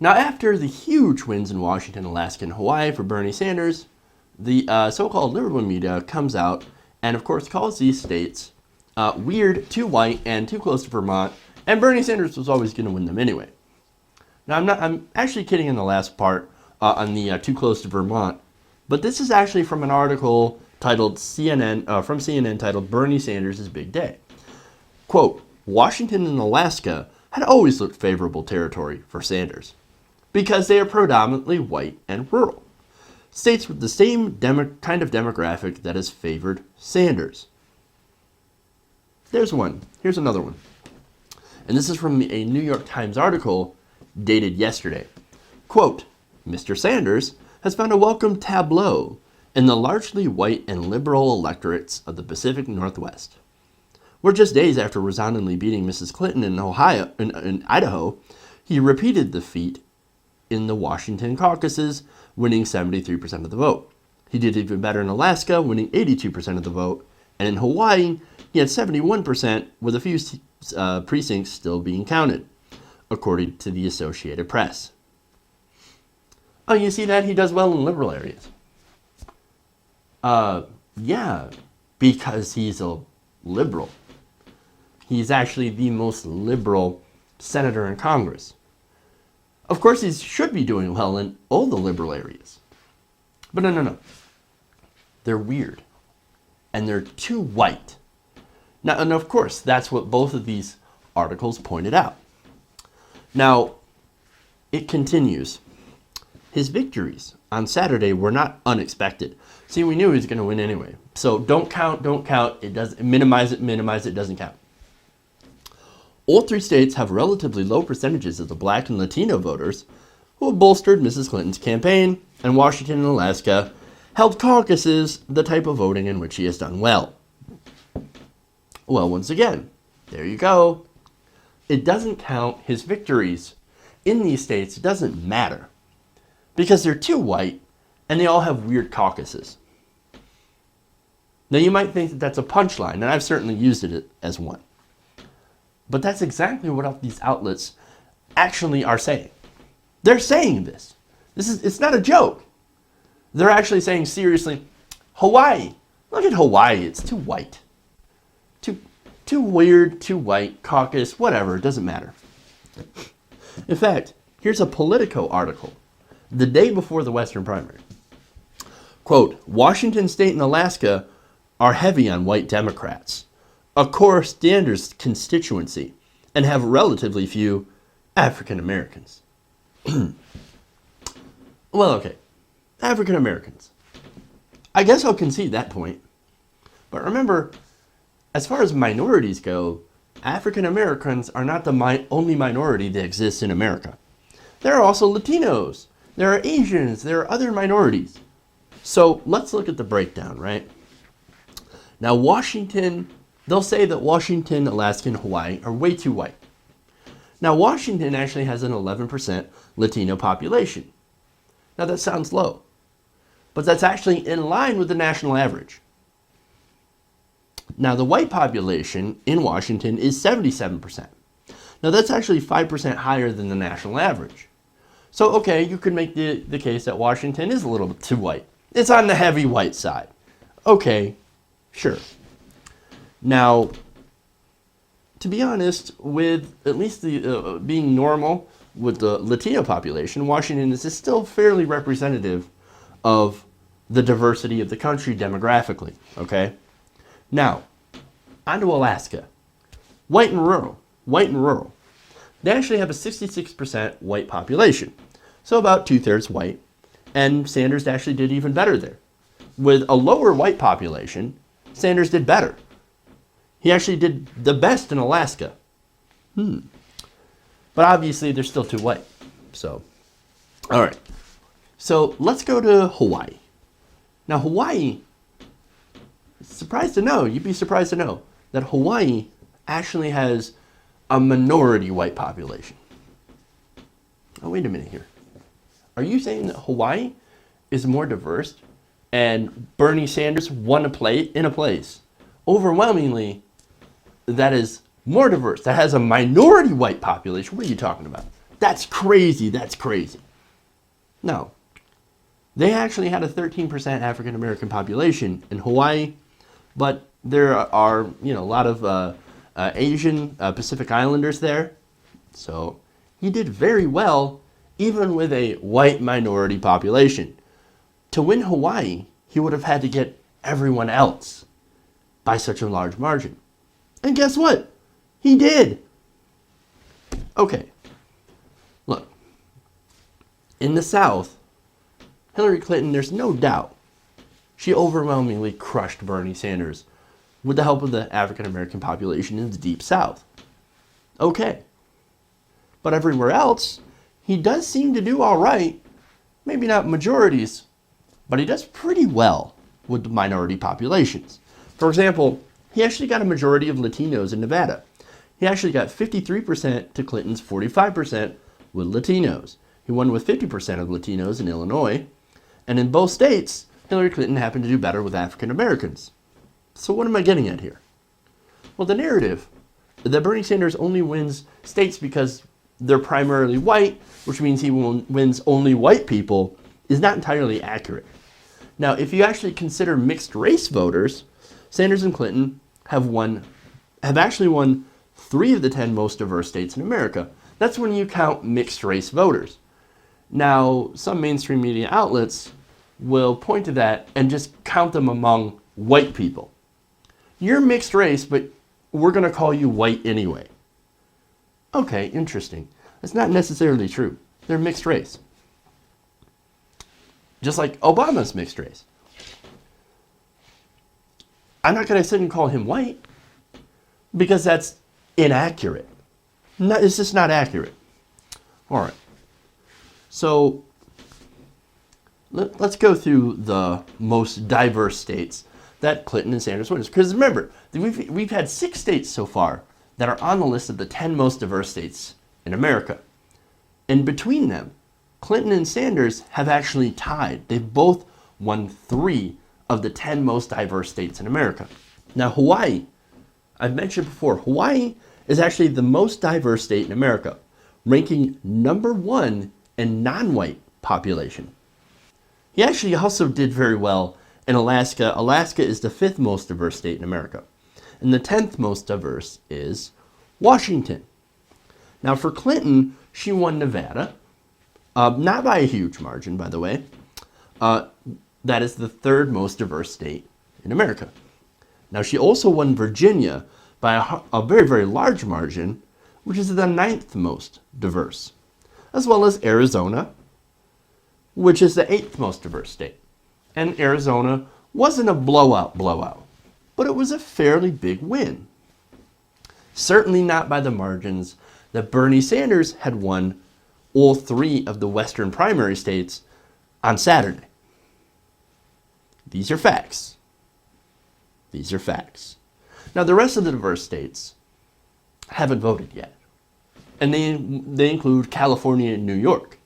Now, after the huge wins in Washington, Alaska, and Hawaii for Bernie Sanders, the so-called liberal media comes out and, of course, calls these states weird, too white, and too close to Vermont, and Bernie Sanders was always going to win them anyway. Now, I'm actually kidding in the last part on the too close to Vermont, but this is actually from an article titled from CNN titled Bernie Sanders' Big Day. Quote, Washington and Alaska had always looked favorable territory for Sanders because they are predominantly white and rural. States with the same kind of demographic that has favored Sanders. There's one. Here's another one. And this is from a New York Times article dated yesterday. Quote, Mr. Sanders has found a welcome tableau in the largely white and liberal electorates of the Pacific Northwest. We're just days after resoundingly beating Mrs. Clinton in Idaho, he repeated the feat in the Washington caucuses, winning 73% of the vote. He did even better in Alaska, winning 82% of the vote, and in Hawaii, he had 71%, with a few precincts still being counted, according to the Associated Press. Oh, you see that? He does well in liberal areas. Yeah, because he's a liberal. He's actually the most liberal senator in Congress. Of course, he should be doing well in all the liberal areas. But no. They're weird. And they're too white. Now, and of course, that's what both of these articles pointed out. Now, it continues. His victories on Saturday were not unexpected. See, we knew he was going to win anyway. So don't count. It doesn't minimize it doesn't count. All three states have relatively low percentages of the black and Latino voters who have bolstered Mrs. Clinton's campaign, and Washington and Alaska held caucuses, the type of voting in which he has done well. Well, once again, there you go. It doesn't count. His victories in these states doesn't matter because they're too white and they all have weird caucuses. Now, you might think that that's a punchline, and I've certainly used it as one. But that's exactly what these outlets actually are saying. They're saying this. It's not a joke. They're actually saying seriously, Hawaii. Look at Hawaii. It's too white. Too weird, too white, caucus, whatever. It doesn't matter. In fact, here's a Politico article the day before the Western primary. Quote, Washington State and Alaska are heavy on white Democrats, a core Sanders constituency, and have relatively few African Americans. Well, okay. African Americans. I guess I'll concede that point. But remember, as far as minorities go, African Americans are not the only minority that exists in America. There are also Latinos. There are Asians. There are other minorities. So let's look at the breakdown, right? Now, Washington, they'll say that Washington, Alaska, and Hawaii are way too white. Now, Washington actually has an 11% Latino population. Now, that sounds low, but that's actually in line with the national average. Now, the white population in Washington is 77%. Now, that's actually 5% higher than the national average. So, okay, you could make the case that Washington is a little bit too white. It's on the heavy white side. Okay, sure. Now, to be honest, with at least the being normal with the Latino population, Washington is still fairly representative of the diversity of the country demographically, okay? Now, on to Alaska. White and rural. They actually have a 66% white population, so about 2/3 white, and Sanders actually did even better there. With a lower white population, Sanders did better. He actually did the best in Alaska. But obviously, they're still too white. So, all right. So let's go to Hawaii. Now, Hawaii, you'd be surprised to know that Hawaii actually has a minority white population. Oh, wait a minute here. Are you saying that Hawaii is more diverse and Bernie Sanders won in a place overwhelmingly that is more diverse, that has a minority white population? What are you talking about? That's crazy. That's crazy. No. They actually had a 13% African American population in Hawaii, but there are, a lot of Asian Pacific Islanders there. So he did very well, even with a white minority population. To win Hawaii, he would have had to get everyone else by such a large margin. And guess what? He did. Okay. Look. In the South, Hillary Clinton, there's no doubt, she overwhelmingly crushed Bernie Sanders with the help of the African American population in the Deep South. Okay. But everywhere else, he does seem to do all right. Maybe not majorities, but he does pretty well with the minority populations. For example, he actually got a majority of Latinos in Nevada. He actually got 53% to Clinton's 45% with Latinos. He won with 50% of Latinos in Illinois. And in both states, Hillary Clinton happened to do better with African Americans. So what am I getting at here? Well, the narrative that Bernie Sanders only wins states because they're primarily white, which means he wins only white people, is not entirely accurate. Now, if you actually consider mixed race voters, Sanders and Clinton have actually won 3 of the 10 most diverse states in America. That's when you count mixed race voters. Now, some mainstream media outlets will point to that and just count them among white people. You're mixed race, but we're going to call you white anyway. Okay, interesting. That's not necessarily true. They're mixed race. Just like Obama's mixed race. I'm not going to sit and call him white because that's inaccurate. It's just not accurate. All right. So let's go through the most diverse states that Clinton and Sanders win. Because remember, we've had 6 states so far that are on the list of the 10 most diverse states in America. And between them, Clinton and Sanders have actually tied. They've both won 3 of the 10 most diverse states in America. Now, Hawaii, I've mentioned before, Hawaii is actually the most diverse state in America, ranking number 1 in non-white population. He actually also did very well in Alaska. Alaska is the 5th most diverse state in America. And the 10th most diverse is Washington. Now for Clinton, she won Nevada. Not by a huge margin, by the way. That is the 3rd most diverse state in America. Now she also won Virginia by a very, very large margin, which is the 9th most diverse. As well as Arizona, which is the 8th most diverse state. And Arizona wasn't a blowout, but it was a fairly big win. Certainly not by the margins that Bernie Sanders had won all 3 of the Western primary states on Saturday. These are facts. These are facts. Now, the rest of the diverse states haven't voted yet. And they include California and New York.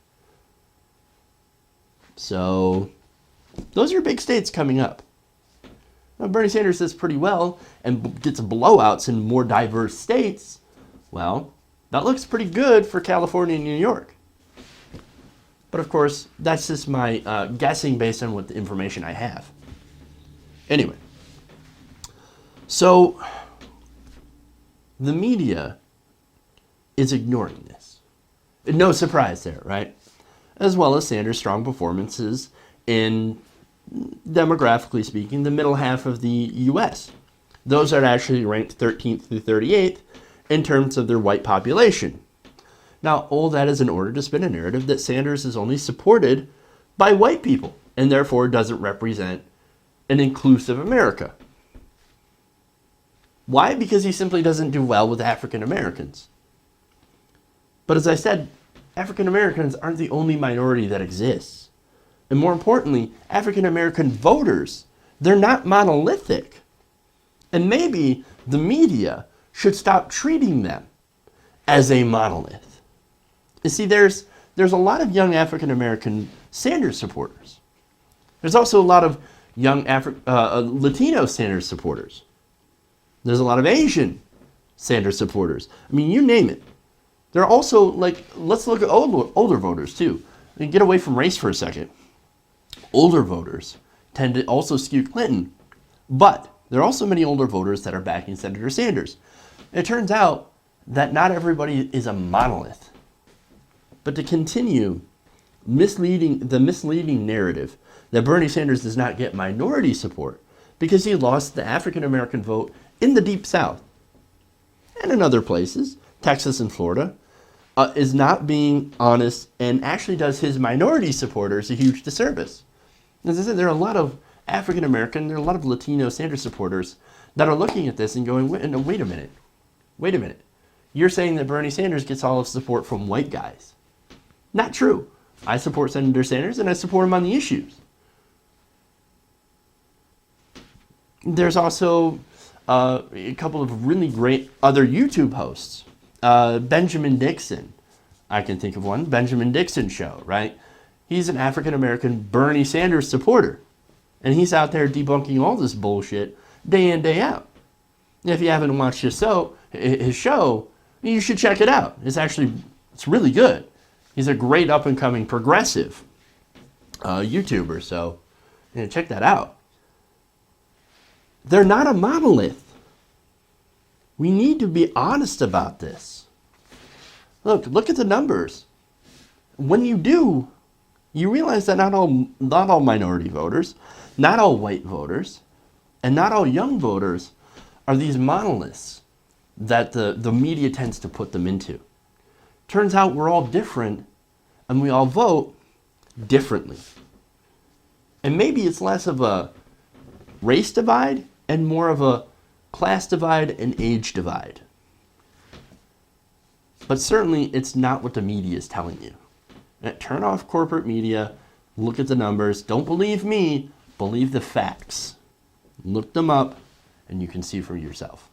So, those are big states coming up. Now, Bernie Sanders does pretty well and gets blowouts in more diverse states. Well, that looks pretty good for California and New York. But of course, that's just my guessing based on what the information I have. Anyway, so the media is ignoring this. No surprise there, right? As well as Sanders' strong performances in, demographically speaking, the middle half of the U.S. Those are actually ranked 13th through 38th in terms of their white population. Now, all that is in order to spin a narrative that Sanders is only supported by white people and therefore doesn't represent an inclusive America. Why? Because he simply doesn't do well with African Americans. But as I said, African Americans aren't the only minority that exists. And more importantly, African American voters, they're not monolithic. And maybe the media should stop treating them as a monolith. You see, there's a lot of young African American Sanders supporters. There's also a lot of young Latino Sanders supporters. There's a lot of Asian Sanders supporters. I mean, you name it. They're also like, let's look at older voters too. And get away from race for a second. Older voters tend to also skew Clinton, but there are also many older voters that are backing Senator Sanders. It turns out that not everybody is a monolith. But to continue the misleading narrative that Bernie Sanders does not get minority support because he lost the African American vote in the Deep South and in other places, Texas and Florida, is not being honest and actually does his minority supporters a huge disservice. As I said, there are a lot of African American, there are a lot of Latino Sanders supporters that are looking at this and going, wait a minute. You're saying that Bernie Sanders gets all of support from white guys. Not true. I support Senator Sanders and I support him on the issues. There's also a couple of really great other YouTube hosts. Benjamin Dixon, I can think of one. Benjamin Dixon Show, right? He's an African-American Bernie Sanders supporter. And he's out there debunking all this bullshit day in, day out. And if you haven't watched his show, you should check it out. It's really good. He's a great up-and-coming progressive YouTuber, so check that out. They're not a monolith. We need to be honest about this. Look at the numbers. When you do, you realize that not all minority voters, not all white voters, and not all young voters are these monoliths that the media tends to put them into. Turns out we're all different, and we all vote differently. And maybe it's less of a race divide and more of a class divide and age divide. But certainly it's not what the media is telling you. Turn off corporate media, look at the numbers. Don't believe me, believe the facts. Look them up, and you can see for yourself.